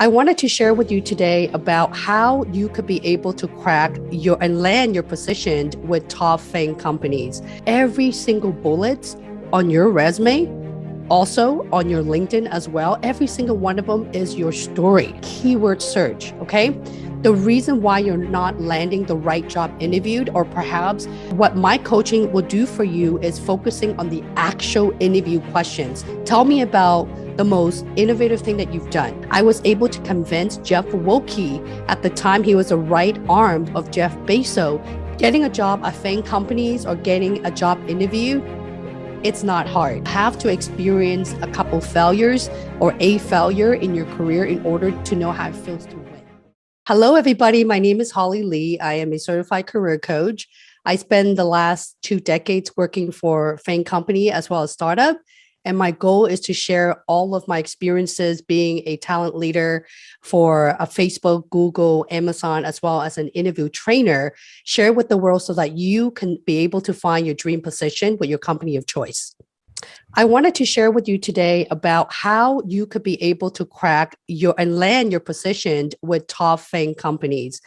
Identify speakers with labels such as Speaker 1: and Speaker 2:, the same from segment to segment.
Speaker 1: I wanted to share with you today about how you could be able to crack and land your position with top Faang companies. Every single bullet on your resume, also on your LinkedIn as well, every single one of them is your story. Keyword search, okay? The reason why you're not landing the right job interviewed, or perhaps what my coaching will do for you, is focusing on the actual interview questions. Tell me about the most innovative thing that you've done. I was able to convince 𝐓𝐿, at the time he was a right arm of Jeff Bezos, getting a job at Faang companies or getting a job interview. It's not hard. You have to experience a couple failures or a failure in your career in order to know how it feels to win. Hello, everybody. My name is Holly Lee. I am a certified career coach. I spent the last 2 decades working for Faang company as well as startup. And my goal is to share all of my experiences being a talent leader for a Facebook, Google, Amazon, as well as an interview trainer, share with the world so that you can be able to find your dream position with your company of choice. I wanted to share with you today about how you could be able to crack and land your position with top Faang companies.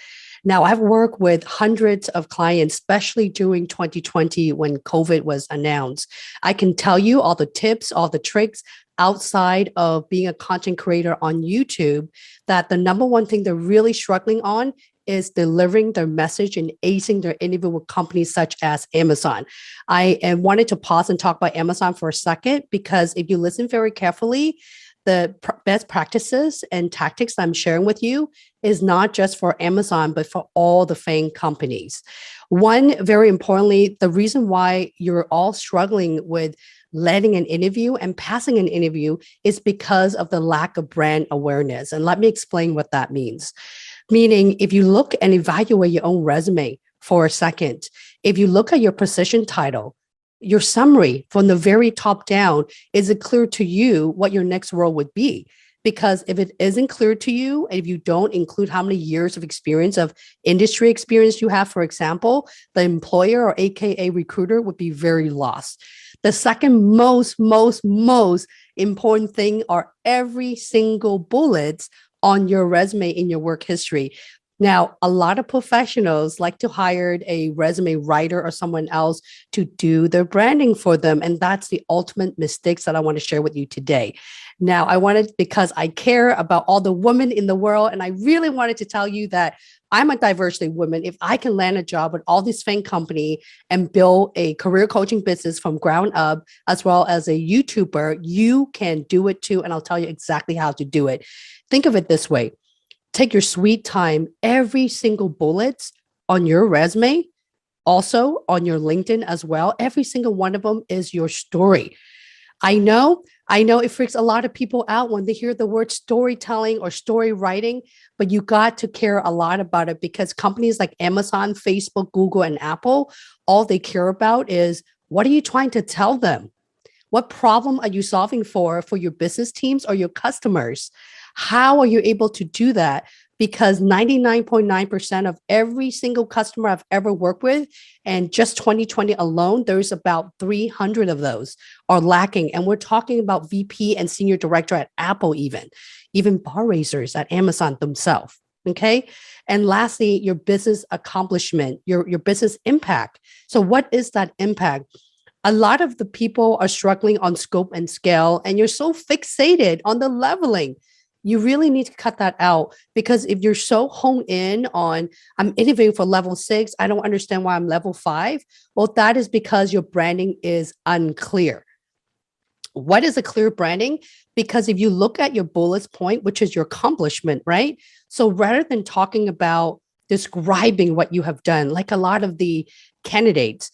Speaker 1: Now, I've worked with hundreds of clients, especially during 2020 when COVID was announced. I can tell you all the tips, all the tricks outside of being a content creator on YouTube, that the number one thing they're really struggling on is delivering their message and acing their interview with companies such as Amazon. I wanted to pause and talk about Amazon for a second, because if you listen very carefully, the best practices and tactics I'm sharing with you is not just for Amazon, but for all the Faang companies. One, very importantly, the reason why you're all struggling with landing an interview and passing an interview is because of the lack of brand awareness. And let me explain what that means. Meaning, if you look and evaluate your own resume for a second, if you look at your position title, your summary from the very top down, is it clear to you what your next role would be? Because if it isn't clear to you, and if you don't include how many years of experience, of industry experience you have, for example, the employer or AKA recruiter would be very lost. The second most important thing are every single bullets on your resume in your work history. Now, a lot of professionals like to hire a resume writer or someone else to do their branding for them. And that's the ultimate mistakes that I want to share with you today. Now, because I care about all the women in the world, and I really wanted to tell you that I'm a diversity woman. If I can land a job with all this Faang company and build a career coaching business from ground up, as well as a YouTuber, you can do it too. And I'll tell you exactly how to do it. Think of it this way. Take your sweet time. Every single bullet on your resume, also on your LinkedIn as well, every single one of them is your story. I know it freaks a lot of people out when they hear the word storytelling or story writing, but you got to care a lot about it, because companies like Amazon, Facebook, Google, and Apple, all they care about is, what are you trying to tell them? What problem are you solving for your business teams or your customers? How are you able to do that? Because 99.9% of every single customer I've ever worked with, and just 2020 alone, there's about 300 of those are lacking. And we're talking about VP and senior director at Apple, even bar raisers at Amazon themselves. Okay. And lastly, your business accomplishment, your business impact. So what is that impact? A lot of the people are struggling on scope and scale, and you're so fixated on the leveling. You really need to cut that out, because if you're so honed in on, I'm interviewing for level 6, I don't understand why I'm level 5. Well, that is because your branding is unclear. What is a clear branding? Because if you look at your bullet point, which is your accomplishment, right? So rather than talking about describing what you have done, like a lot of the candidates,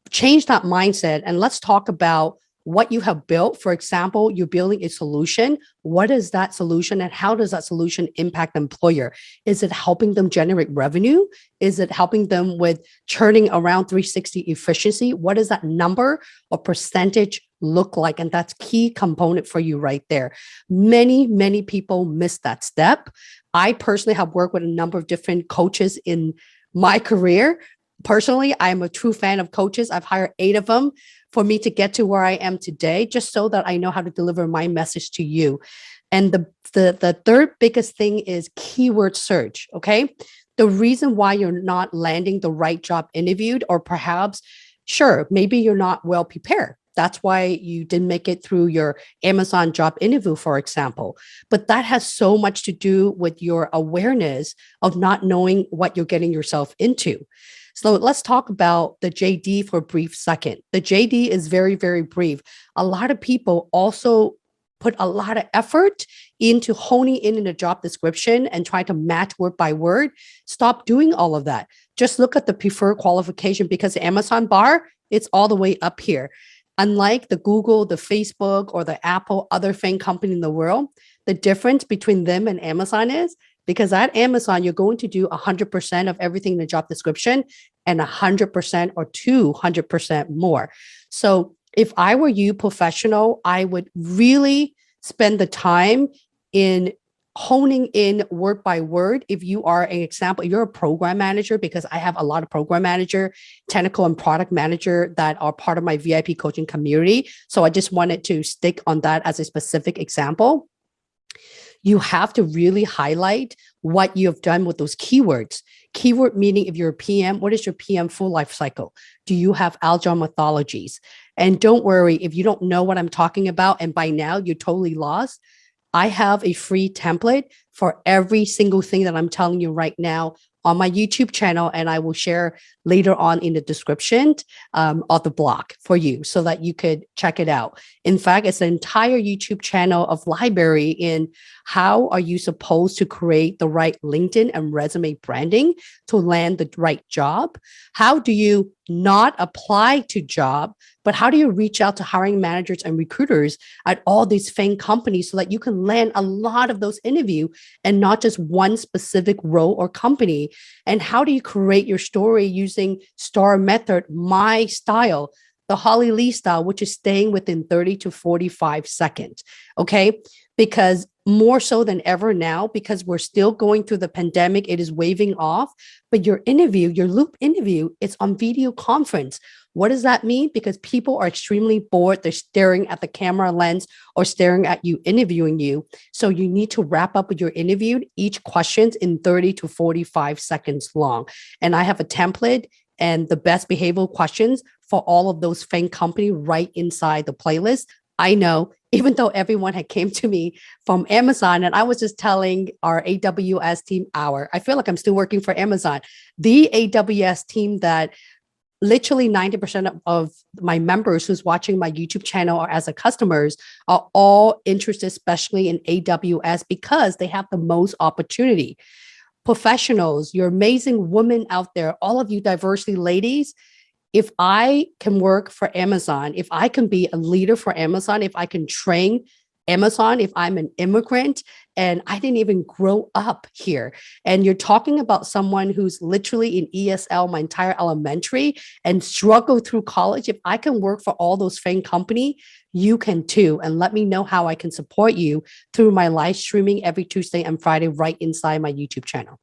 Speaker 1: change that mindset and let's talk about what you have built. For example, you're building a solution. What is that solution, and how does that solution impact the employer? Is it helping them generate revenue? Is it helping them with churning around 360 efficiency? What does that number or percentage look like? And that's key component for you right there. Many people miss that step. I personally have worked with a number of different coaches in my career. Personally, I'm a true fan of coaches. I've hired 8 of them for me to get to where I am today, just so that I know how to deliver my message to you. And the third biggest thing is keyword search. Okay. The reason why you're not landing the right job interviewed, or perhaps, sure, maybe you're not well prepared. That's why you didn't make it through your Amazon job interview, for example. But that has so much to do with your awareness of not knowing what you're getting yourself into. So let's talk about the JD for a brief second. The JD is very, very brief. A lot of people also put a lot of effort into honing in the job description and trying to match word by word. Stop doing all of that. Just look at the preferred qualification, because the Amazon bar, it's all the way up here. Unlike the Google, the Facebook, or the Apple, other FAANG company in the world, the difference between them and Amazon is, because at Amazon, you're going to do 100% of everything in the job description and 100% or 200% more. So if I were you, professional, I would really spend the time in honing in word by word. If you are an example, you're a program manager, because I have a lot of program manager, technical and product manager that are part of my VIP coaching community. So I just wanted to stick on that as a specific example. You have to really highlight what you have done with those keywords. Keyword meaning, if you're a PM, what is your PM full life cycle? Do you have agile methodologies? And don't worry, if you don't know what I'm talking about, and by now you're totally lost, I have a free template for every single thing that I'm telling you right now on my YouTube channel, and I will share later on in the description of the blog for you so that you could check it out. In fact, it's an entire YouTube channel of library in how are you supposed to create the right LinkedIn and resume branding to land the right job? How do you not apply to job, but how do you reach out to hiring managers and recruiters at all these FAANG companies so that you can land a lot of those interviews and not just one specific role or company? And how do you create your story using STAR method, my style, the Holly Lee style, which is staying within 30 to 45 seconds? Okay. Because more so than ever now, because we're still going through the pandemic, it is waving off, but your interview, your loop interview, it's on video conference. What does that mean? Because people are extremely bored. They're staring at the camera lens or staring at you, interviewing you. So you need to wrap up with your interview, each questions in 30 to 45 seconds long. And I have a template and the best behavioral questions for all of those FAANG company right inside the playlist. I know, even though everyone had came to me from Amazon, and I was just telling our AWS team, I feel like I'm still working for Amazon, the AWS team that literally 90% of my members who's watching my YouTube channel or as a customers are all interested, especially in AWS, because they have the most opportunity. Professionals, you're amazing women out there, all of you diversity ladies. If I can work for Amazon, if I can be a leader for Amazon, if I can train Amazon, if I'm an immigrant and I didn't even grow up here, and you're talking about someone who's literally in ESL my entire elementary and struggled through college, if I can work for all those FAANG company, you can too. And let me know how I can support you through my live streaming every Tuesday and Friday right inside my YouTube channel.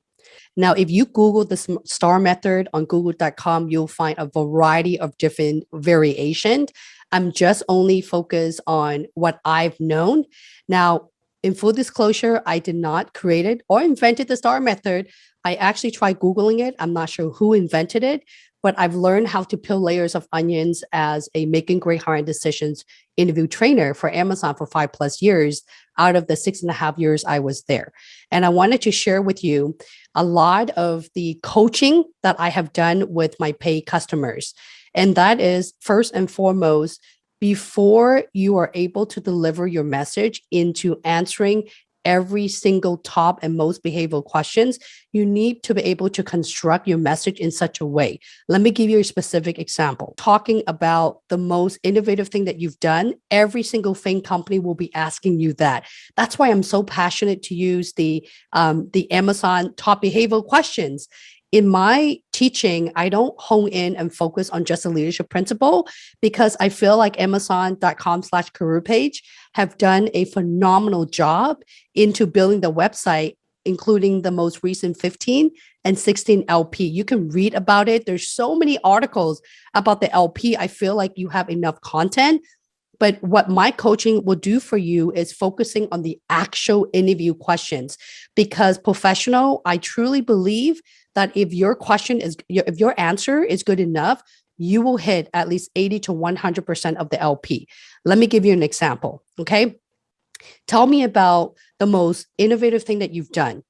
Speaker 1: Now, if you Google the STAR method on google.com, you'll find a variety of different variations. I'm just only focused on what I've known. Now, in full disclosure, I did not create it or invented the STAR method. I actually tried Googling it. I'm not sure who invented it, but I've learned how to peel layers of onions as a making great hiring decisions interview trainer for Amazon for 5+ years out of the 6.5 years I was there. And I wanted to share with you a lot of the coaching that I have done with my paid customers. And that is first and foremost, before you are able to deliver your message into answering every single top and most behavioral questions, you need to be able to construct your message in such a way. Let me give you a specific example. Talking about the most innovative thing that you've done, every single FAANG company will be asking you that. That's why I'm so passionate to use the Amazon top behavioral questions. In my teaching, I don't hone in and focus on just a leadership principle, because I feel like Amazon.com/career page have done a phenomenal job into building the website, including the most recent 15 and 16 LP. You can read about it. There's so many articles about the LP. I feel like you have enough content But what my coaching will do for you is focusing on the actual interview questions, because professional, I truly believe that if your answer is good enough, you will hit at least 80 to 100% of the LP. Let me give you an example. Okay. Tell me about the most innovative thing that you've done.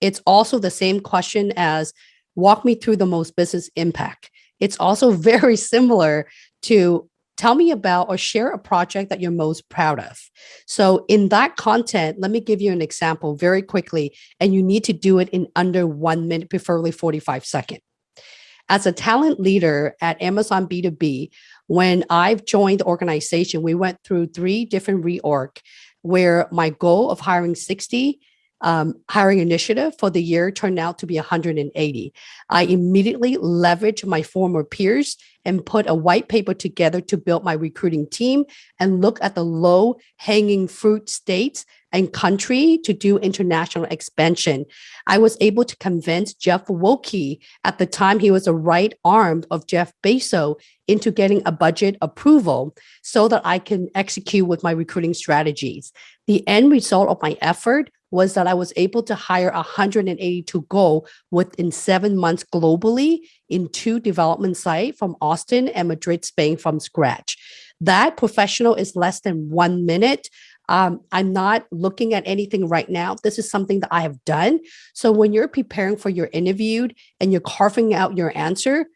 Speaker 1: It's also the same question as walk me through the most business impact. It's also very similar to tell me about or share a project that you're most proud of. So in that content, let me give you an example very quickly, and you need to do it in under 1 minute, preferably 45 seconds. As a talent leader at Amazon B2B, when I've joined the organization, we went through 3 different reorg where my goal of hiring 60 hiring initiative for the year turned out to be 180. I immediately leveraged my former peers and put a white paper together to build my recruiting team and look at the low hanging fruit states and country to do international expansion. I was able to convince 𝐓𝐸𝐿𝐻, at the time he was a right arm of Jeff Bezos, into getting a budget approval so that I can execute with my recruiting strategies. The end result of my effort was that I was able to hire 182 goal within 7 months globally in 2 development sites from Austin and Madrid, Spain from scratch. That professional is less than 1 minute. I'm not looking at anything right now. This is something that I have done. So when you're preparing for your interview and you're carving out your answer,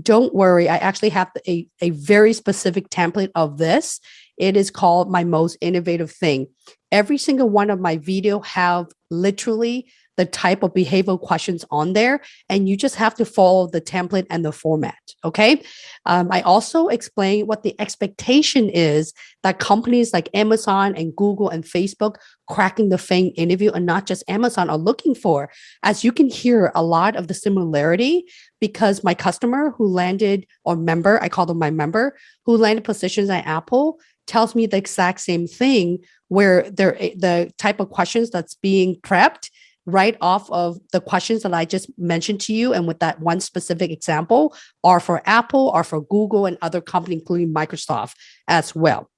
Speaker 1: don't worry. I actually have a very specific template of this. It is called my most innovative thing. Every single one of my video have literally the type of behavioral questions on there, and you just have to follow the template and the format. Okay. I also explain what the expectation is that companies like Amazon and Google and Facebook cracking the Faang interview, and not just Amazon, are looking for. As you can hear a lot of the similarity, because my customer who landed, or member, I call them my member, who landed positions at Apple, tells me the exact same thing, where the type of questions that's being prepped right off of the questions that I just mentioned to you, and with that one specific example, are for Apple, are for Google, and other companies, including Microsoft as well.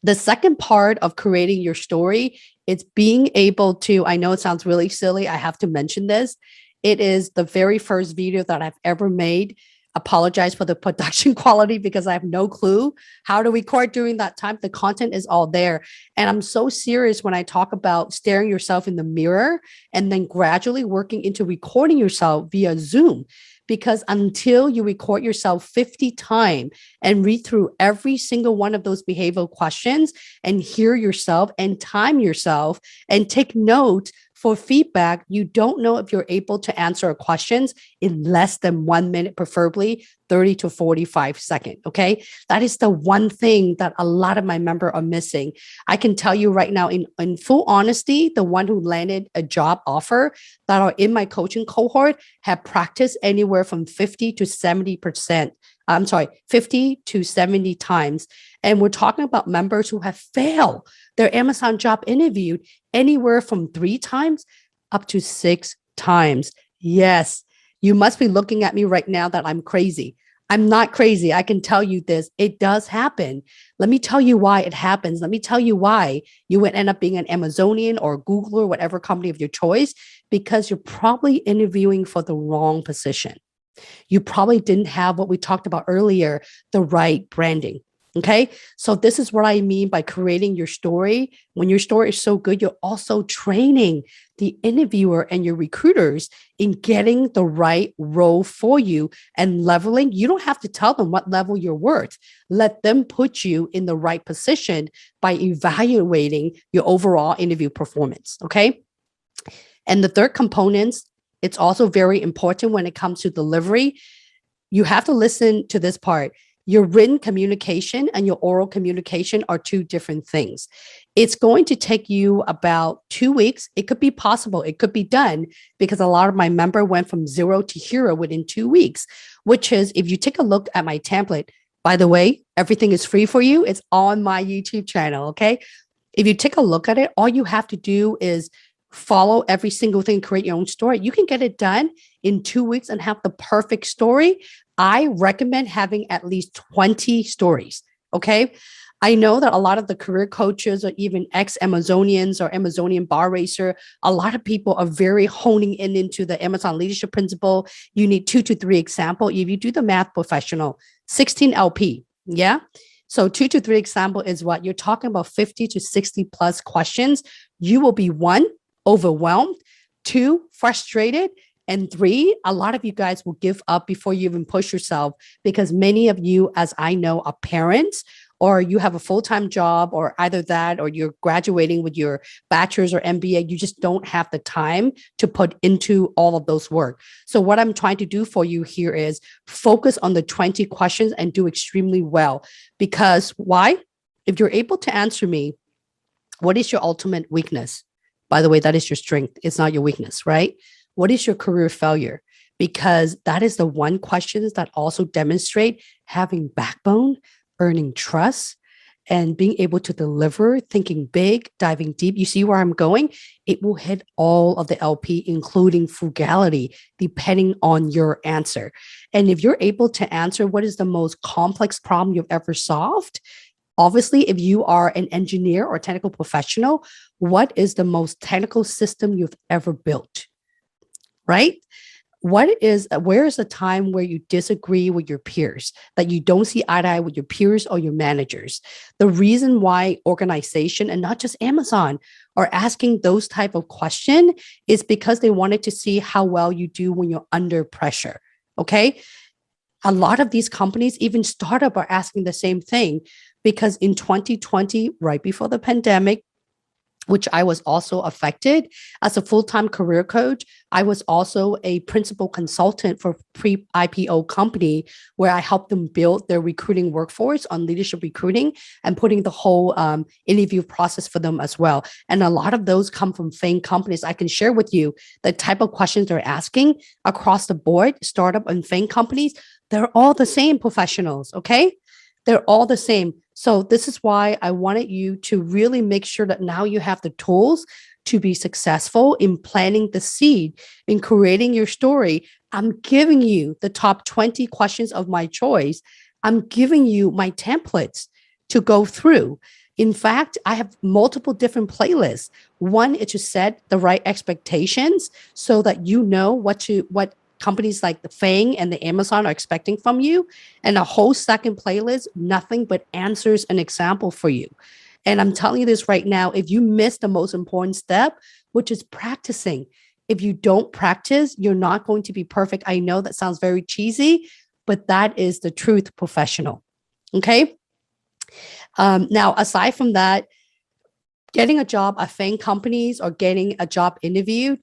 Speaker 1: The second part of creating your story is being able to, I know it sounds really silly, I have to mention this. It is the very first video that I've ever made. Apologize for the production quality because I have no clue how to record during that time. The content is all there. And I'm so serious when I talk about staring yourself in the mirror and then gradually working into recording yourself via Zoom. Because until you record yourself 50 times and read through every single one of those behavioral questions and hear yourself and time yourself and take note for feedback, you don't know if you're able to answer questions in less than 1 minute, preferably 30 to 45 seconds. Okay. That is the one thing that a lot of my members are missing. I can tell you right now, in full honesty, the one who landed a job offer that are in my coaching cohort have practiced anywhere from 50 to 70%. 50 to 70 times. And we're talking about members who have failed their Amazon job interview anywhere from 3 times up to 6 times. Yes, you must be looking at me right now that I'm crazy. I'm not crazy. I can tell you this. It does happen. Let me tell you why it happens. Let me tell you why you would end up being an Amazonian or Google or whatever company of your choice, because you're probably interviewing for the wrong position. You probably didn't have what we talked about earlier, the right branding. Okay. So this is what I mean by creating your story. When your story is so good, you're also training the interviewer and your recruiters in getting the right role for you and leveling. You don't have to tell them what level you're worth. Let them put you in the right position by evaluating your overall interview performance. Okay. And the third component, it's also very important when it comes to delivery. You have to listen to this part. Your written communication and your oral communication are 2 different things. It's going to take you about 2 weeks. It could be possible. It could be done, because a lot of my member went from 0 to hero within 2 weeks, which is, if you take a look at my template, by the way, everything is free for you. It's on my YouTube channel. Okay. If you take a look at it, all you have to do is follow every single thing, create your own story. You can get it done in 2 weeks and have the perfect story. I recommend having at least 20 stories. Okay. I know that a lot of the career coaches or even ex-Amazonians or Amazonian bar racer, a lot of people are very honing in into the Amazon leadership principle. You need 2 to 3 example. If you do the math professional, 16 LP. Yeah. So 2 to 3 example is what you're talking about 50 to 60 plus questions. You will be 1, overwhelmed, 2, frustrated, and 3, a lot of you guys will give up before you even push yourself because many of you, as I know, are parents or you have a full-time job or either that or you're graduating with your bachelor's or MBA. You just don't have the time to put into all of those work. So what I'm trying to do for you here is focus on the 20 questions and do extremely well. Because why? If you're able to answer me, what is your ultimate weakness? By the way, that is your strength. It's not your weakness, right? What is your career failure? Because that is the one questions that also demonstrate having backbone, earning trust, and being able to deliver, thinking big, diving deep. You see where I'm going? It will hit all of the LP, including frugality, depending on your answer. And if you're able to answer what is the most complex problem you've ever solved, obviously, if you are an engineer or technical professional, what is the most technical system you've ever built? Right? Where is the time where you disagree with your peers, that you don't see eye to eye with your peers or your managers? The reason why organization and not just Amazon are asking those type of question is because they wanted to see how well you do when you're under pressure. Okay. A lot of these companies, even startup, are asking the same thing because in 2020, right before the pandemic, which I was also affected as a full-time career coach. I was also a principal consultant for pre-IPO company where I helped them build their recruiting workforce on leadership recruiting and putting the whole interview process for them as well. And a lot of those come from Faang companies. I can share with you the type of questions they're asking across the board, startup and Faang companies. They're all the same professionals, okay? They're all the same. So this is why I wanted you to really make sure that now you have the tools to be successful in planting the seed, in creating your story. I'm giving you the top 20 questions of my choice. I'm giving you my templates to go through. In fact, I have multiple different playlists. One is to set the right expectations so that you know what companies like the Faang and the Amazon are expecting from you, and a whole second playlist, nothing but answers and example for you. And I'm telling you this right now, if you miss the most important step, which is practicing, if you don't practice, you're not going to be perfect. I know that sounds very cheesy, but that is the truth, professional. Okay. Now, aside from that, getting a job at Faang companies or getting a job interviewed,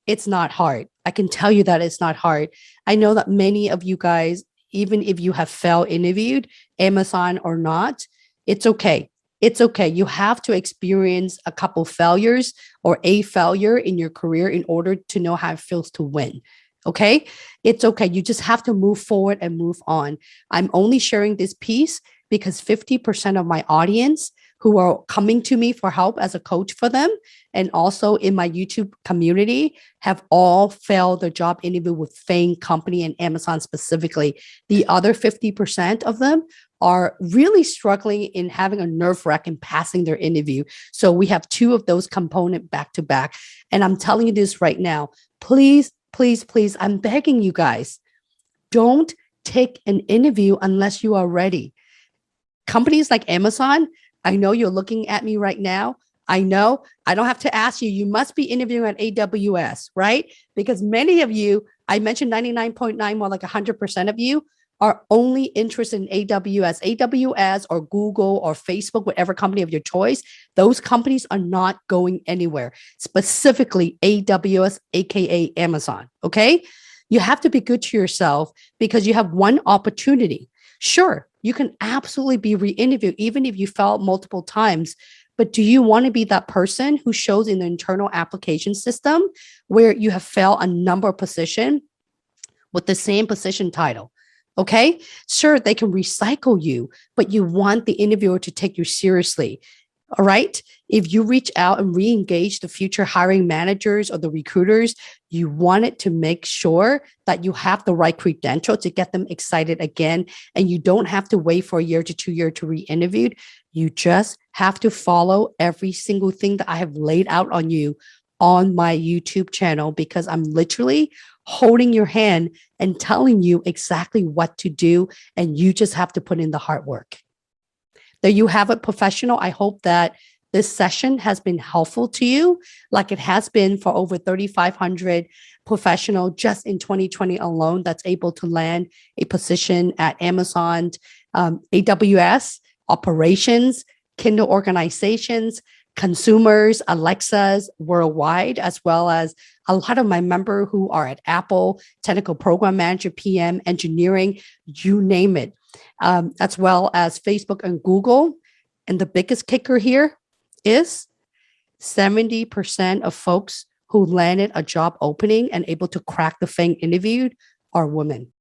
Speaker 1: it's not hard. I can tell you that it's not hard. I know that many of you guys, even if you have failed interviewed, Amazon or not, it's okay. It's okay. You have to experience a couple failures or a failure in your career in order to know how it feels to win. Okay. It's okay. You just have to move forward and move on. I'm only sharing this piece because 50% of my audience who are coming to me for help as a coach for them, and also in my YouTube community, have all failed their job interview with Faang company and Amazon specifically. The other 50% of them are really struggling in having a nerve wreck in passing their interview. So we have 2 of those components back to back. And I'm telling you this right now, please, please, please, I'm begging you guys, don't take an interview unless you are ready. Companies like Amazon, I know you're looking at me right now. I know I don't have to ask you. You must be interviewing at AWS, right? Because many of you, I mentioned 99.9, more like 100% of you are only interested in AWS or Google or Facebook, whatever company of your choice. Those companies are not going anywhere, specifically AWS, AKA Amazon. Okay. You have to be good to yourself because you have one opportunity. Sure, you can absolutely be re-interviewed, even if you failed multiple times. But do you want to be that person who shows in the internal application system where you have failed a number of positions with the same position title? Okay, sure, they can recycle you, but you want the interviewer to take you seriously. All right. If you reach out and re-engage the future hiring managers or the recruiters, you wanted to make sure that you have the right credential to get them excited again. And you don't have to wait for a year to 2 years to re-interview. You just have to follow every single thing that I have laid out on you on my YouTube channel, because I'm literally holding your hand and telling you exactly what to do. And you just have to put in the hard work. There you have it, professional. I hope that this session has been helpful to you, like it has been for over 3,500 professional just in 2020 alone that's able to land a position at Amazon, AWS, operations, Kindle organizations, consumers, Alexas worldwide, as well as a lot of my members who are at Apple, technical program manager, PM, engineering, you name it, as well as Facebook and Google. And the biggest kicker here is 70% of folks who landed a job opening and able to crack the Faang interview are women.